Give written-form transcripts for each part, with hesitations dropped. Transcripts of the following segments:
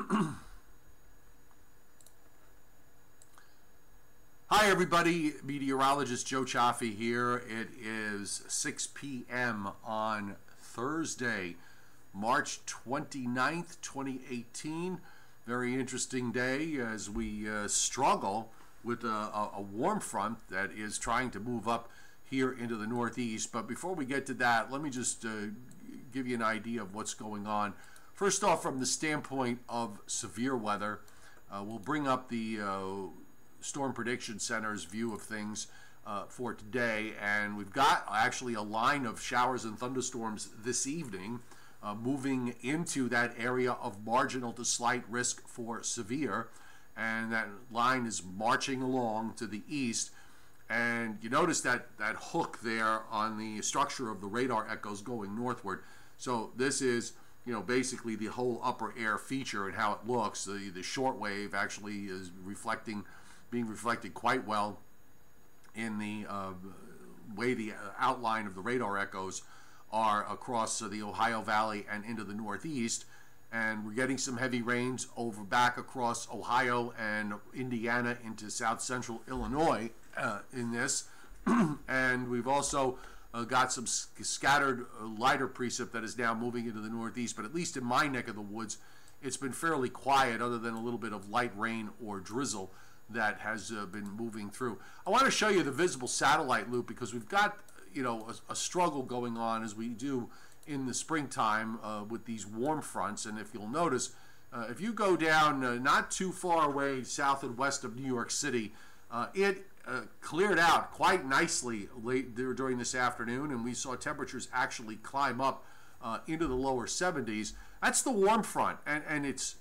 Hi everybody, meteorologist Joe Cioffi here. It is 6 p.m. on Thursday, March 29th, 2018. Very interesting day as we struggle with a warm front that is trying to move up here into the northeast. But before we get to that, let me just give you an idea of what's going on. First off, from the standpoint of severe weather, we'll bring up the Storm Prediction Center's view of things for today, and we've got actually a line of showers and thunderstorms this evening moving into that area of marginal to slight risk for severe, and that line is marching along to the east. And you notice that hook there on the structure of the radar echoes going northward. So this is, you know, basically the whole upper air feature and how it looks. The short wave actually is being reflected quite well in the way the outline of the radar echoes are across the Ohio Valley and into the northeast. And we're getting some heavy rains back across Ohio and Indiana into south central Illinois in this. And we've also got some scattered lighter precip that is now moving into the northeast. But at least in my neck of the woods, it's been fairly quiet other than a little bit of light rain or drizzle that has been moving through. I want to show you the visible satellite loop because we've got, you know, a struggle going on as we do in the springtime with these warm fronts. And if you'll notice, if you go down not too far away south and west of New York City, it cleared out quite nicely late there during this afternoon, and we saw temperatures actually climb up into the lower 70s. That's the warm front, and it's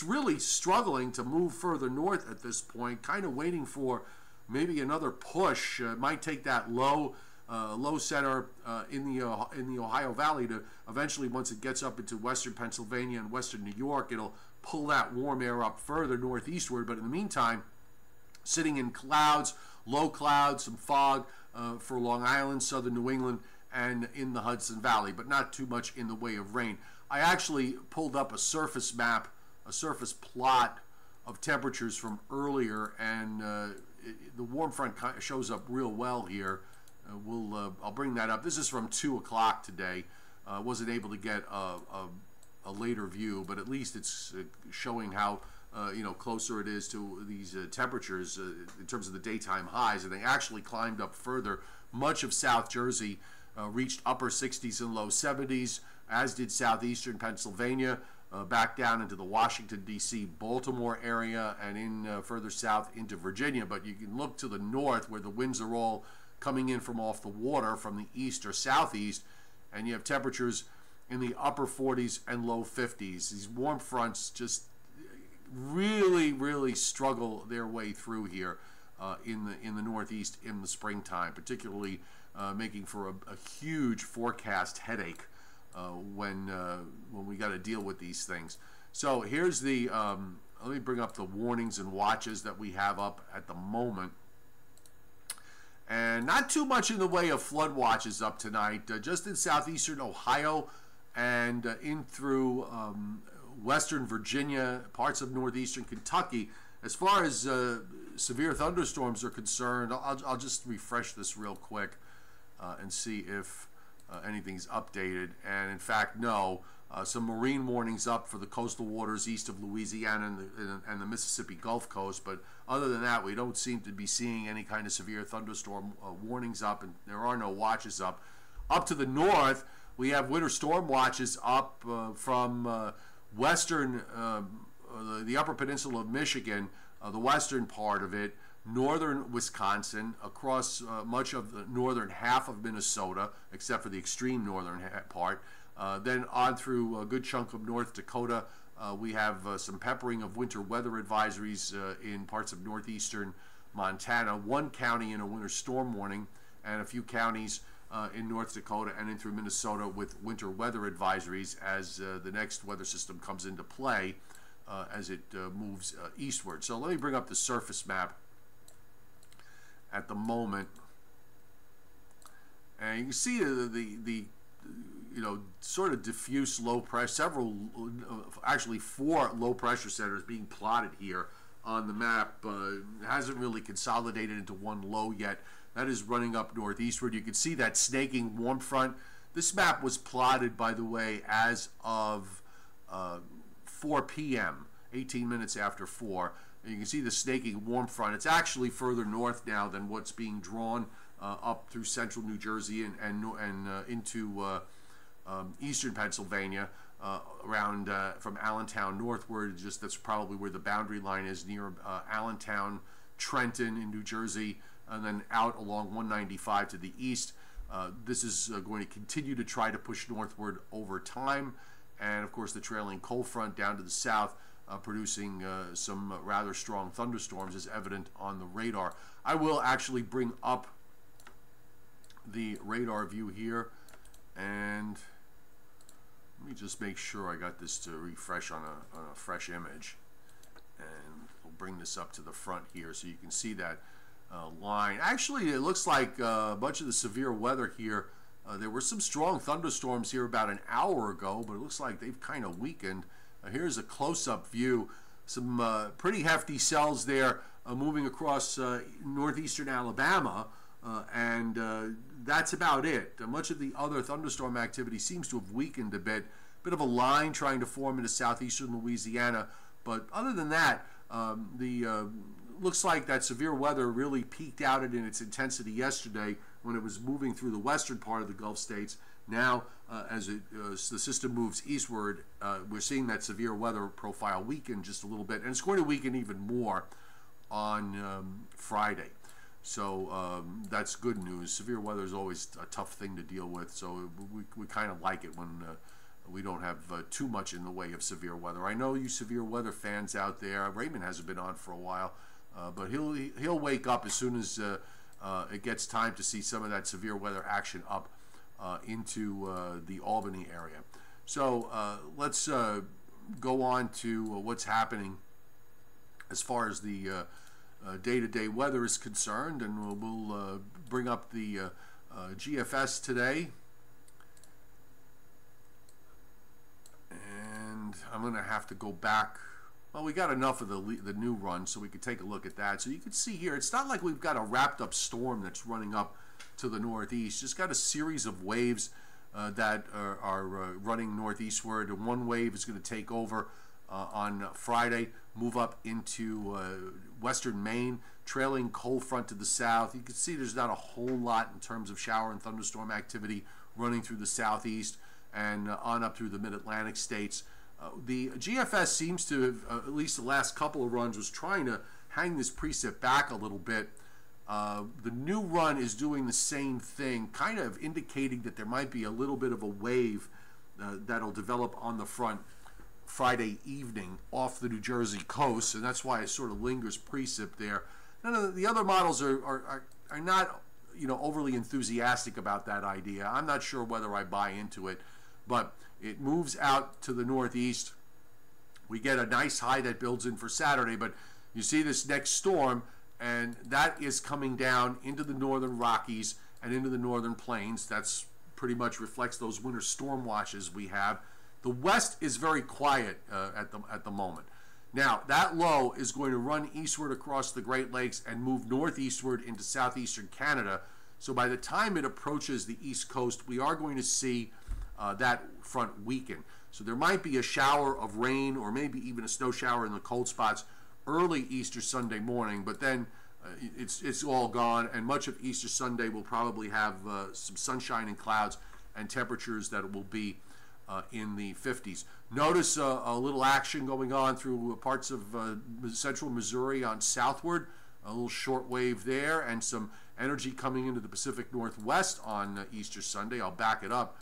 really struggling to move further north at this point, kind of waiting for maybe another push. It might take that low center in the Ohio Valley to eventually, once it gets up into western Pennsylvania and western New York, it'll pull that warm air up further northeastward. But in the meantime, sitting in clouds, low clouds, some fog for Long Island, southern New England, and in the Hudson Valley, but not too much in the way of rain. I actually pulled up a surface map, a surface plot of temperatures from earlier, and the warm front shows up real well here. I'll bring that up. This is from 2 o'clock today. Wasn't able to get a later view, but at least it's showing how closer it is to these temperatures in terms of the daytime highs, and they actually climbed up further. Much of South Jersey reached upper 60s and low 70s, as did southeastern Pennsylvania, back down into the Washington, D.C., Baltimore area, and in further south into Virginia. But you can look to the north where the winds are all coming in from off the water from the east or southeast, and you have temperatures in the upper 40s and low 50s. These warm fronts just really struggle their way through here in the northeast in the springtime, particularly making for a huge forecast headache when we got to deal with these things. So here's the let me bring up the warnings and watches that we have up at the moment. And not too much in the way of flood watches up tonight, just in southeastern Ohio and in through western Virginia, parts of northeastern Kentucky. As far as severe thunderstorms are concerned, I'll just refresh this real quick and see if anything's updated. And in fact, no. Some marine warnings up for the coastal waters east of Louisiana and the Mississippi Gulf Coast, but other than that, we don't seem to be seeing any kind of severe thunderstorm warnings up, and there are no watches up. Up to the north, we have winter storm watches up from western, the upper peninsula of Michigan, the western part of it, northern Wisconsin, across much of the northern half of Minnesota, except for the extreme northern part. Then on through a good chunk of North Dakota, we have some peppering of winter weather advisories in parts of northeastern Montana, one county in a winter storm warning, and a few counties in North Dakota and in through Minnesota with winter weather advisories as the next weather system comes into play as it moves eastward. So let me bring up the surface map at the moment, and you can see sort of diffuse low pressure, actually 4 low pressure centers being plotted here on the map. Hasn't really consolidated into one low yet. That is running up northeastward. You can see that snaking warm front. This map was plotted, by the way, as of 4 p.m., 18 minutes after 4. And you can see the snaking warm front. It's actually further north now than what's being drawn up through central New Jersey and into eastern Pennsylvania, around from Allentown northward. Just that's probably where the boundary line is, near Allentown, Trenton in New Jersey, and then out along 195 to the east. This is going to continue to try to push northward over time, and of course the trailing cold front down to the south, producing some rather strong thunderstorms, is evident on the radar. I will actually bring up the radar view here, and let me just make sure I got this to refresh on a fresh image, and we'll bring this up to the front here so you can see that line. Actually, it looks like a bunch of the severe weather here, there were some strong thunderstorms here about an hour ago, but it looks like they've kind of weakened. Here's a close-up view. Some pretty hefty cells there moving across northeastern Alabama, and that's about it. Much of the other thunderstorm activity seems to have weakened a bit. Bit of a line trying to form into southeastern Louisiana, but other than that, looks like that severe weather really peaked out in its intensity yesterday when it was moving through the western part of the Gulf states. Now, as the system moves eastward, we're seeing that severe weather profile weaken just a little bit, and it's going to weaken even more on Friday. So that's good news. Severe weather is always a tough thing to deal with, so we kind of like it when we don't have too much in the way of severe weather. I know you severe weather fans out there. Raymond hasn't been on for a while, but he'll wake up as soon as it gets time to see some of that severe weather action up into the Albany area. So let's go on to what's happening as far as the day-to-day weather is concerned, and we'll bring up the GFS today. And I'm going to have to go back. Well, we got enough of the new run, so we could take a look at that. So you can see here, it's not like we've got a wrapped-up storm that's running up to the northeast. Just got a series of waves that are running northeastward. And one wave is going to take over on Friday, move up into western Maine, trailing cold front to the south. You can see there's not a whole lot in terms of shower and thunderstorm activity running through the southeast and on up through the mid-Atlantic states. The GFS seems to have, at least the last couple of runs, was trying to hang this precip back a little bit. The new run is doing the same thing, kind of indicating that there might be a little bit of a wave that'll develop on the front Friday evening off the New Jersey coast, and that's why it sort of lingers precip there. None of the other models are not, overly enthusiastic about that idea. I'm not sure whether I buy into it, but it moves out to the northeast. We get a nice high that builds in for Saturday, but you see this next storm, and that is coming down into the northern Rockies and into the northern plains. That's pretty much reflects those winter storm watches we have. The west is very quiet at the moment. Now, that low is going to run eastward across the Great Lakes and move northeastward into southeastern Canada. So by the time it approaches the east coast, we are going to see that front weaken. So there might be a shower of rain or maybe even a snow shower in the cold spots early Easter Sunday morning, but then it's all gone, and much of Easter Sunday will probably have some sunshine and clouds and temperatures that will be in the 50s. Notice a little action going on through parts of central Missouri on southward, a little short wave there, and some energy coming into the Pacific Northwest on Easter Sunday. I'll back it up,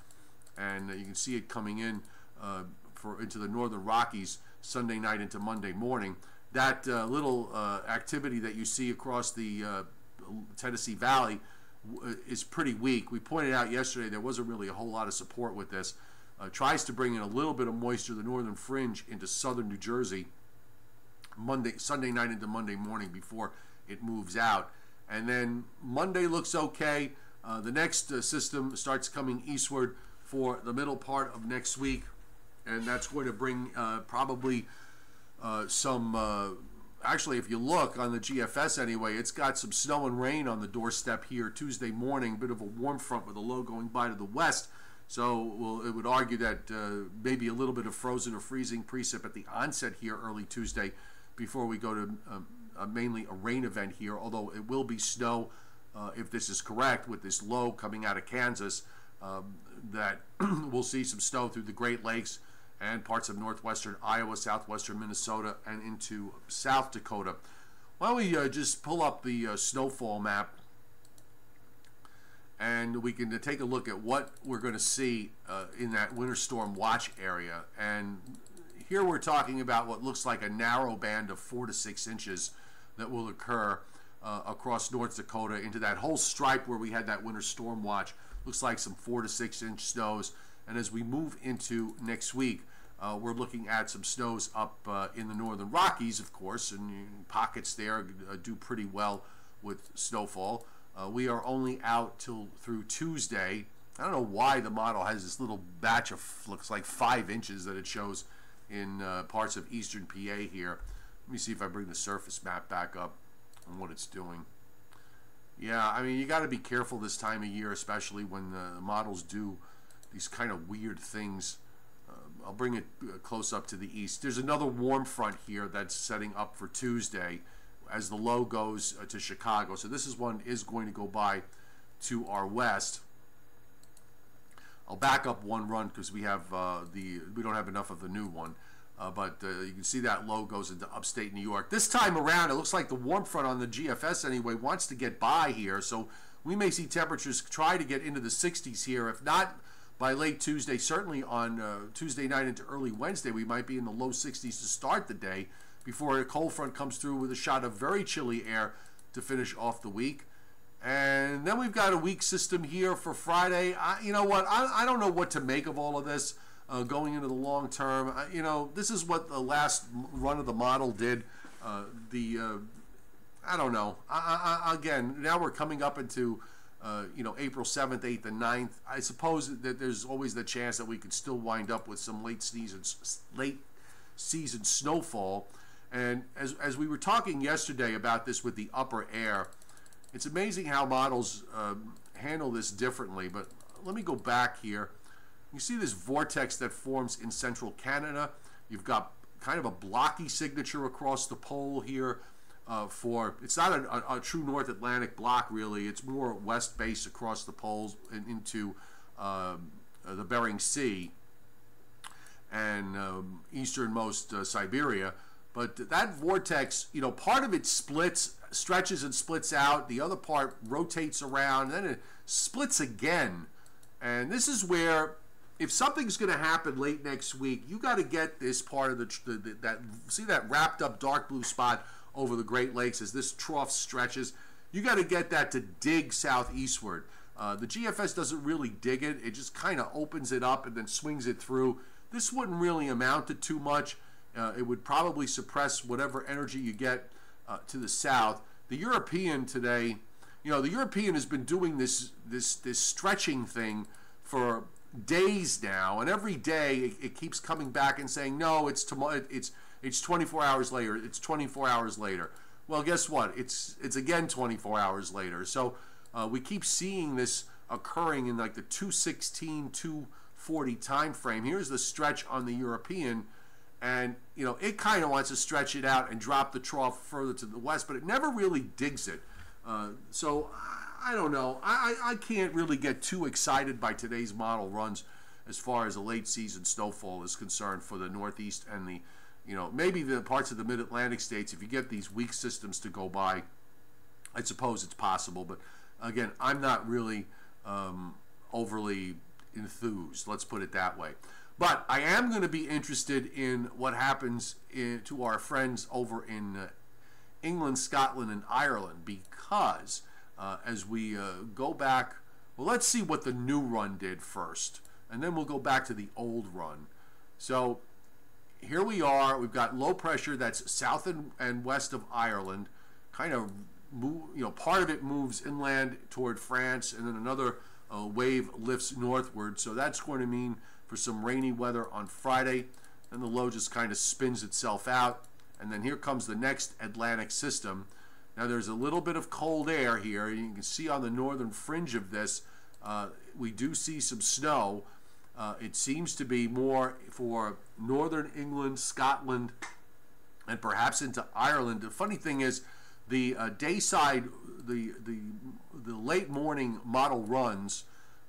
and you can see it coming in into the northern Rockies Sunday night into Monday morning. That little activity that you see across the Tennessee Valley is pretty weak. We pointed out yesterday there wasn't really a whole lot of support with this. Tries to bring in a little bit of moisture, the northern fringe, into southern New Jersey Sunday night into Monday morning before it moves out. And then Monday looks okay. The next system starts coming eastward for the middle part of next week, and that's going to bring probably some actually, if you look on the GFS anyway, it's got some snow and rain on the doorstep here Tuesday morning. Bit of a warm front with a low going by to the west. So it would argue that maybe a little bit of frozen or freezing precip at the onset here early Tuesday before we go to mainly a rain event here, although it will be snow if this is correct with this low coming out of Kansas, that we'll see some snow through the Great Lakes and parts of northwestern Iowa, southwestern Minnesota, and into South Dakota. Why don't we just pull up the snowfall map, and we can take a look at what we're going to see in that winter storm watch area. And here we're talking about what looks like a narrow band of 4 to 6 inches that will occur across North Dakota into that whole stripe where we had that winter storm watch. Looks like some 4 to 6 inch snows. And as we move into next week, we're looking at some snows up in the northern Rockies, of course, and pockets there do pretty well with snowfall. We are only out through Tuesday. I don't know why the model has this little batch of, looks like 5 inches that it shows in parts of eastern PA here. Let me see if I bring the surface map back up on what it's doing. Yeah, I mean, you got to be careful this time of year, especially when the models do these kind of weird things. I'll bring it close up to the east. There's another warm front here that's setting up for Tuesday as the low goes to Chicago. So this one is going to go by to our west. I'll back up one run because we have we don't have enough of the new one. But you can see that low goes into upstate New York. This time around, it looks like the warm front on the GFS anyway wants to get by here. So we may see temperatures try to get into the 60s here. If not by late Tuesday, certainly on Tuesday night into early Wednesday, we might be in the low 60s to start the day before a cold front comes through with a shot of very chilly air to finish off the week. And then we've got a weak system here for Friday. You know what? I don't know what to make of all of this. Going into the long term, you know, this is what the last run of the model did. I don't know. Again, now we're coming up into, you know, April 7th, 8th, and 9th. I suppose that there's always the chance that we could still wind up with some late season snowfall. And as we were talking yesterday about this with the upper air, it's amazing how models handle this differently. But let me go back here. You see this vortex that forms in central Canada. You've got kind of a blocky signature across the pole here it's not a true North Atlantic block really. It's more west base across the poles and into the Bering Sea and easternmost Siberia. But that vortex, you know, part of it stretches and splits out. The other part rotates around, and then it splits again. And this is where, if something's going to happen late next week, you got to get this part of see that wrapped up dark blue spot over the Great Lakes as this trough stretches. You got to get that to dig southeastward. The GFS doesn't really dig it. It just kind of opens it up and then swings it through. This wouldn't really amount to too much. It would probably suppress whatever energy you get to the south. The European today, you know, the European has been doing this stretching thing for days now, and every day it keeps coming back and saying, no, it's 24 hours later, it's 24 hours later. Well, guess what? It's again 24 hours later. So we keep seeing this occurring in like the 216, 240 time frame. Here's the stretch on the European, and you know, it kind of wants to stretch it out and drop the trough further to the west, but it never really digs it. So I don't know. I can't really get too excited by today's model runs as far as the late season snowfall is concerned for the Northeast and the, you know, maybe the parts of the Mid-Atlantic states. If you get these weak systems to go by, I suppose it's possible. But again, I'm not really overly enthused. Let's put it that way. But I am going to be interested in what happens to our friends over in England, Scotland, and Ireland, because as we go back, well, let's see what the new run did first, and then we'll go back to the old run. So here we are. We've got low pressure that's south and west of Ireland, kind of part of it moves inland toward France, and then another wave lifts northward, so that's going to mean for some rainy weather on Friday. Then the low just kind of spins itself out, and then here comes the next Atlantic system. Now there's a little bit of cold air here. You can see on the northern fringe of this, we do see some snow. It seems to be more for northern England, Scotland, and perhaps into Ireland. The funny thing is, the dayside, the late morning model runs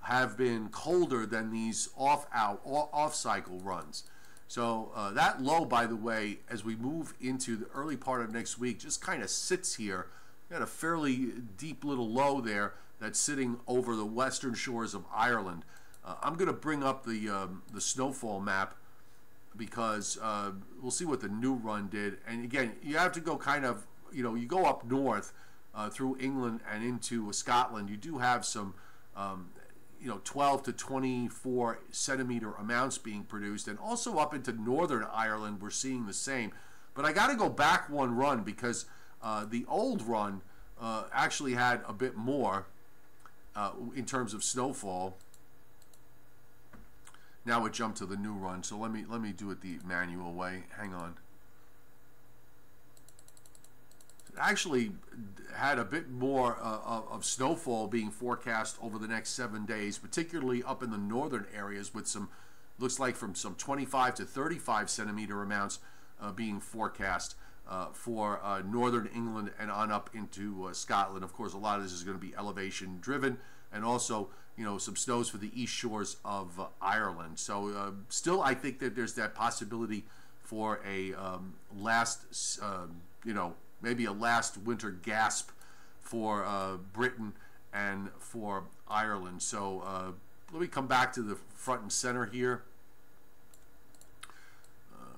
have been colder than these off-cycle runs. So that low, by the way, as we move into the early part of next week, just kind of sits here. Got a fairly deep little low there that's sitting over the western shores of Ireland. I'm going to bring up the snowfall map because we'll see what the new run did. And again, you have to go kind of, you go up north through England and into Scotland. You do have some 12 to 24 centimeter amounts being produced, and also up into Northern Ireland we're seeing the same. But I got to go back one run because the old run actually had a bit more in terms of snowfall. Now it jumped to the new run, so let me do it the manual way. Hang on. Actually had a bit more of snowfall being forecast over the next 7 days, particularly up in the northern areas, with some, looks like from some 25 to 35 centimeter amounts being forecast for northern England and on up into Scotland. Of course, a lot of this is going to be elevation driven, and also some snows for the east shores of Ireland. So still, I think that there's that possibility for a last maybe a last winter gasp for Britain and for Ireland. So let me come back to the front and center here.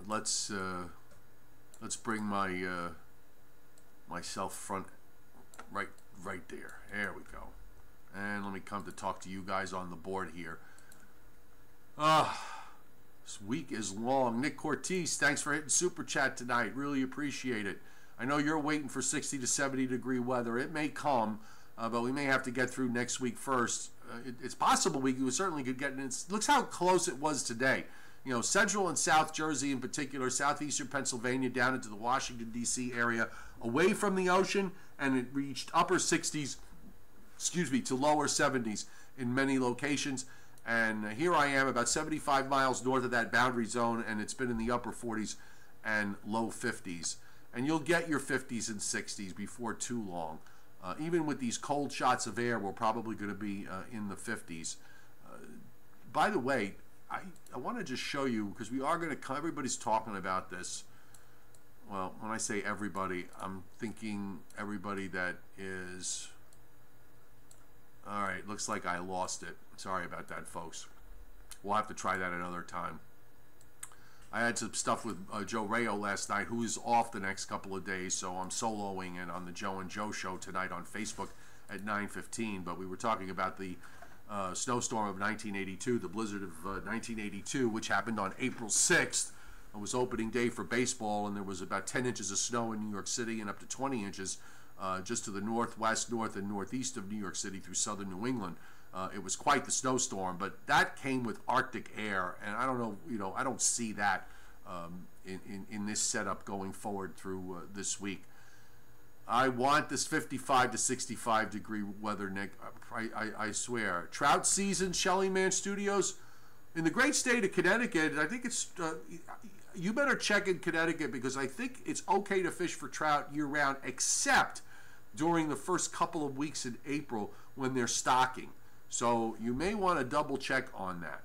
Let's bring my myself front right there. There we go. And let me come to talk to you guys on the board here. This week is long. Nick Cortez, thanks for hitting Super Chat tonight. Really appreciate it. I know you're waiting for 60 to 70 degree weather. It may come, but we may have to get through next week first. It's possible we certainly could get in. Looks how close it was today. Central and South Jersey in particular, southeastern Pennsylvania down into the Washington, D.C. area, away from the ocean, and it reached upper 60s, to lower 70s in many locations. And here I am about 75 miles north of that boundary zone, and it's been in the upper 40s and low 50s. And you'll get your 50s and 60s before too long. Even with these cold shots of air, we're probably going to be in the 50s. By the way, I want to just show you, because we are going to come, everybody's talking about this. Well, when I say everybody, I'm thinking everybody that is... All right, looks like I lost it. Sorry about that, folks. We'll have to try that another time. I had some stuff with Joe Rayo last night, who is off the next couple of days, so I'm soloing it on the Joe and Joe show tonight on Facebook at 9:15. But we were talking about the snowstorm of 1982, the blizzard of 1982, which happened on April 6th. It was opening day for baseball, and there was about 10 inches of snow in New York City and up to 20 inches just to the northwest, north, and northeast of New York City through southern New England. It was quite the snowstorm, but that came with Arctic air, and I don't know, I don't see that in this setup going forward through this week. I want this 55 to 65 degree weather, Nick. I swear. Trout season, Shelly Man Studios, in the great state of Connecticut. I think it's you better check in Connecticut, because I think it's okay to fish for trout year round, except during the first couple of weeks in April when they're stocking. So you may want to double check on that.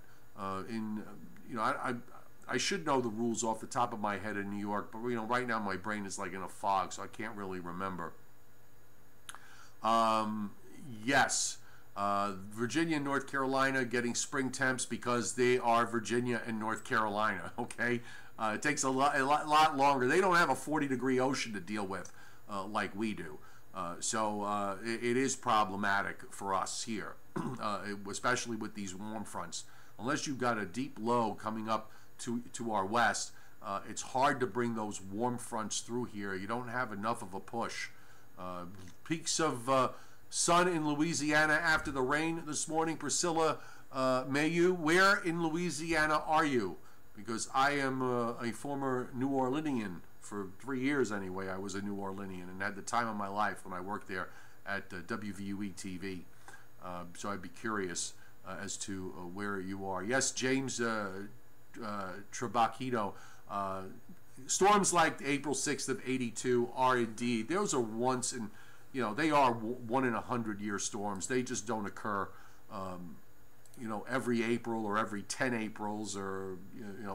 I should know the rules off the top of my head in New York, but right now my brain is like in a fog, so I can't really remember. Yes, Virginia and North Carolina getting spring temps because they are Virginia and North Carolina. Okay, it takes a lot longer. They don't have a 40-degree ocean to deal with like we do. So it is problematic for us here, especially with these warm fronts. Unless you've got a deep low coming up to our west, it's hard to bring those warm fronts through here. You don't have enough of a push. Peaks of sun in Louisiana after the rain this morning. Priscilla Mayu, where in Louisiana are you? Because I am a former New Orleanian. For 3 years anyway, I was a New Orleanian and had the time of my life when I worked there at WVUE TV. So I'd be curious as to where you are. Yes, James Trabacchino. Storms like April 6th of '82 are indeed, those are once in, they are 1 in 100-year storms. They just don't occur, every April or every 10 Aprils or,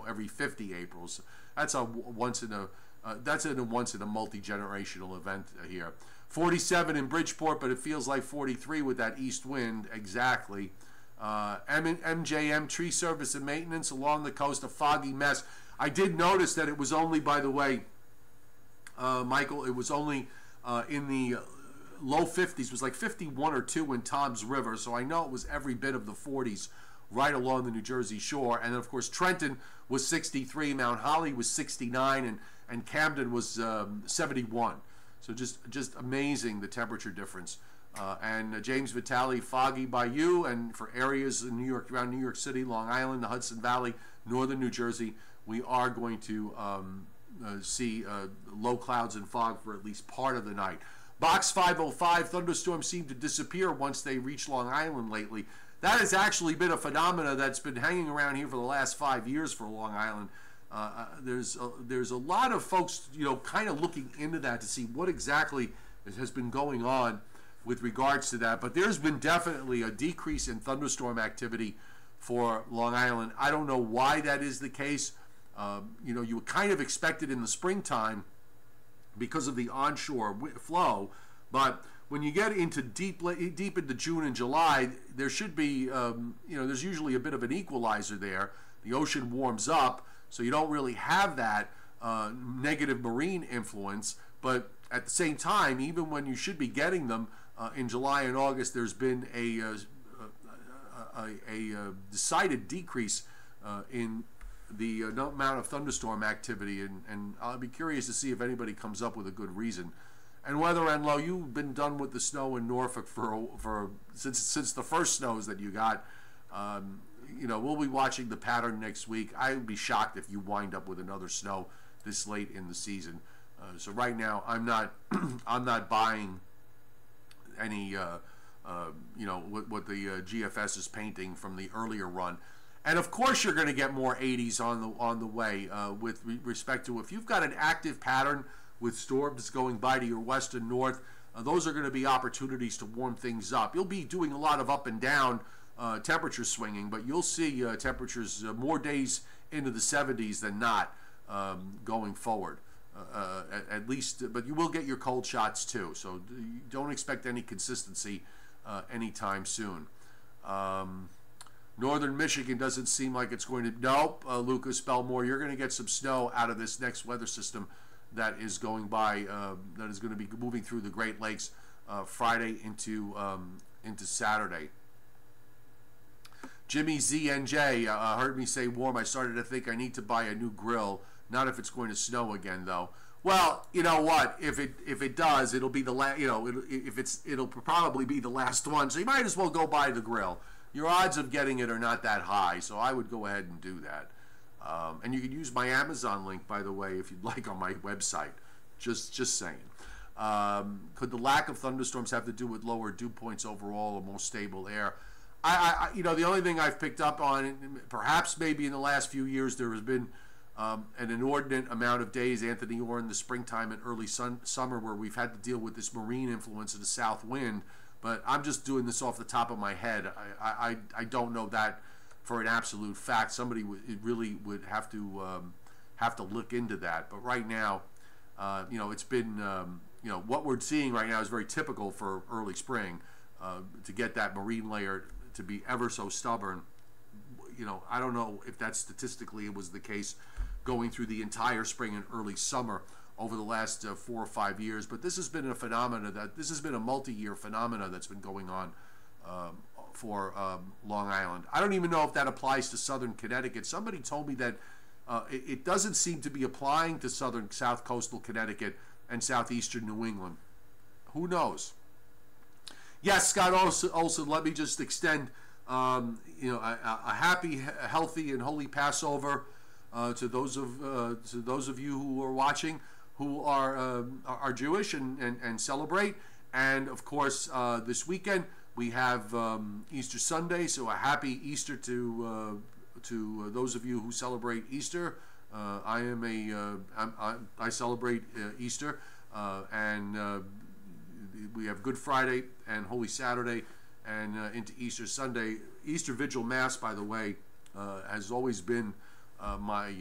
every 50 Aprils. That's a once in a multi-generational event here. 47 in Bridgeport, but it feels like 43 with that east wind. Exactly. MJM, tree service and maintenance along the coast, a foggy mess. I did notice that it was only, by the way, Michael, it was only in the low 50s. It was like 51 or 2 in Toms River, so I know it was every bit of the 40s right along the New Jersey shore. And then, of course, Trenton was 63, Mount Holly was 69, and Camden was 71. So just amazing, the temperature difference. And James Vitale, foggy by you, and for areas in New York, around New York City, Long Island, the Hudson Valley, northern New Jersey, we are going to see low clouds and fog for at least part of the night. Box 505, thunderstorms seem to disappear once they reach Long Island lately. That has actually been a phenomena that's been hanging around here for the last 5 years for Long Island. There's a lot of folks, kind of looking into that to see what exactly has been going on with regards to that. But there's been definitely a decrease in thunderstorm activity for Long Island. I don't know why that is the case. You would kind of expect it in the springtime because of the onshore flow, but when you get into deep into June and July, there should be, there's usually a bit of an equalizer there. The ocean warms up, so you don't really have that negative marine influence. But at the same time, even when you should be getting them in July and August, there's been a decided decrease in the amount of thunderstorm activity, and I'll be curious to see if anybody comes up with a good reason. And Weather and Low, you've been done with the snow in Norfolk since the first snows that you got. We'll be watching the pattern next week. I would be shocked if you wind up with another snow this late in the season. So right now, I'm not I'm not buying any what the GFS is painting from the earlier run. And of course, you're going to get more 80s on the way with respect to if you've got an active pattern with storms going by to your west and north. Those are going to be opportunities to warm things up. You'll be doing a lot of up and down temperature swinging, but you'll see temperatures more days into the 70s than not going forward. At least, but you will get your cold shots too. So don't expect any consistency anytime soon. Northern Michigan doesn't seem like it's going to. Nope, Lucas Belmore, you're going to get some snow out of this next weather system that is going by. That is going to be moving through the Great Lakes Friday into Saturday. Jimmy ZNJ heard me say warm. I started to think I need to buy a new grill. Not if it's going to snow again, though. Well, you know what? If it does, it'll be the last. It'll probably be the last one. So you might as well go buy the grill. Your odds of getting it are not that high, so I would go ahead and do that. And you can use my Amazon link, by the way, if you'd like, on my website. Just saying. Could the lack of thunderstorms have to do with lower dew points overall or more stable air? The only thing I've picked up on, perhaps maybe in the last few years, there has been an inordinate amount of days, Anthony, or in the springtime and early summer, where we've had to deal with this marine influence of the south wind. But I'm just doing this off the top of my head. I don't know that for an absolute fact. Somebody really would have to look into that. But right now, it's been what we're seeing right now is very typical for early spring. To get that marine layer to be ever so stubborn, I don't know if that statistically was the case going through the entire spring and early summer over the last 4 or 5 years, but this has been a phenomena this has been a multi-year phenomena that's been going on for Long Island. I don't even know if that applies to southern Connecticut. Somebody told me that it doesn't seem to be applying to south coastal Connecticut and southeastern New England. Who knows? Yes, Scott Olson, let me just extend a happy, healthy, and holy Passover to those of you who are watching who are Jewish and celebrate. And of course, this weekend we have Easter Sunday, so a happy Easter to those of you who celebrate Easter. I celebrate Easter, and we have Good Friday and Holy Saturday, and into Easter Sunday. Easter Vigil Mass, by the way, has always been my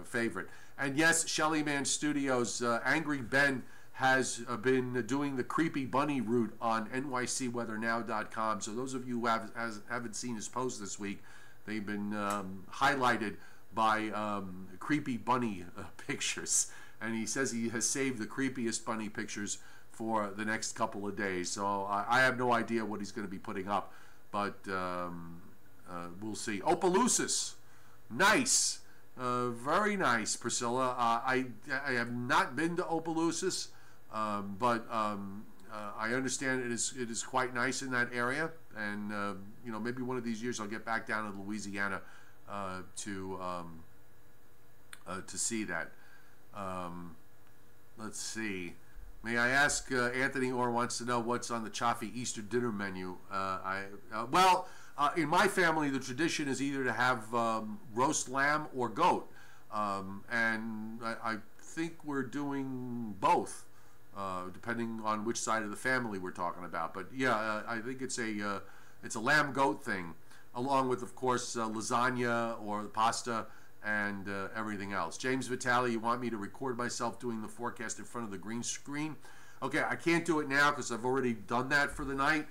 favorite. And yes, Shellyman Studios, Angry Ben has been doing the creepy bunny route on nycweathernow.com. So those of you who haven't seen his posts this week, they've been highlighted by creepy bunny pictures. And he says he has saved the creepiest bunny pictures for the next couple of days. So I have no idea what he's going to be putting up, but we'll see. Opelousas, nice. Very nice, Priscilla. I have not been to Opelousas, but I understand it is quite nice in that area, and maybe one of these years I'll get back down to Louisiana to see that. Let's see. May I ask, Anthony Orr wants to know what's on the Cioffi Easter dinner menu. In my family, the tradition is either to have roast lamb or goat, and I think we're doing both, depending on which side of the family we're talking about. But yeah, I think it's a lamb-goat thing, along with, of course, lasagna or pasta and everything else. James Vitale, you want me to record myself doing the forecast in front of the green screen? Okay, I can't do it now because I've already done that for the night.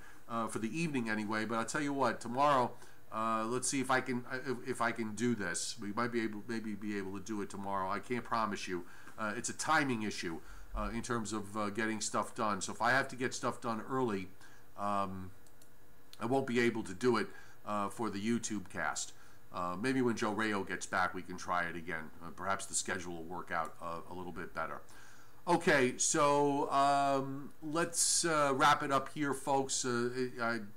For the evening anyway, but I'll tell you what, tomorrow, let's see if I can do this. We might be able to do it tomorrow. I can't promise you. It's a timing issue in terms of getting stuff done. So if I have to get stuff done early, I won't be able to do it for the YouTube cast. Maybe when Joe Rayo gets back, we can try it again. Perhaps the schedule will work out a little bit better. Okay, so let's wrap it up here, folks. I'm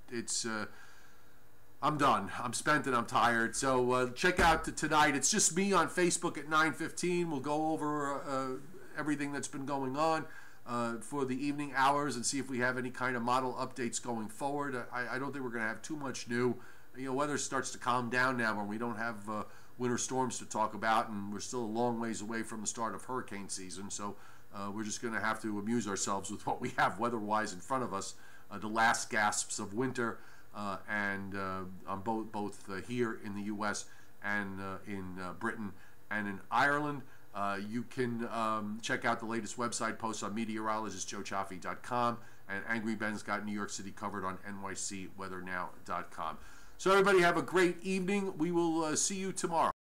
done. I'm spent and I'm tired. So check out tonight. It's just me on Facebook at 9:15. We'll go over everything that's been going on for the evening hours and see if we have any kind of model updates going forward. I don't think we're going to have too much new. Weather starts to calm down now when we don't have winter storms to talk about, and we're still a long ways away from the start of hurricane season. So we're just going to have to amuse ourselves with what we have weather-wise in front of us, the last gasps of winter, and on both here in the U.S. and in Britain and in Ireland. You can check out the latest website posts on meteorologistjoecioffi.com, and Angry Ben's got New York City covered on nycweathernow.com. So everybody have a great evening. We will see you tomorrow.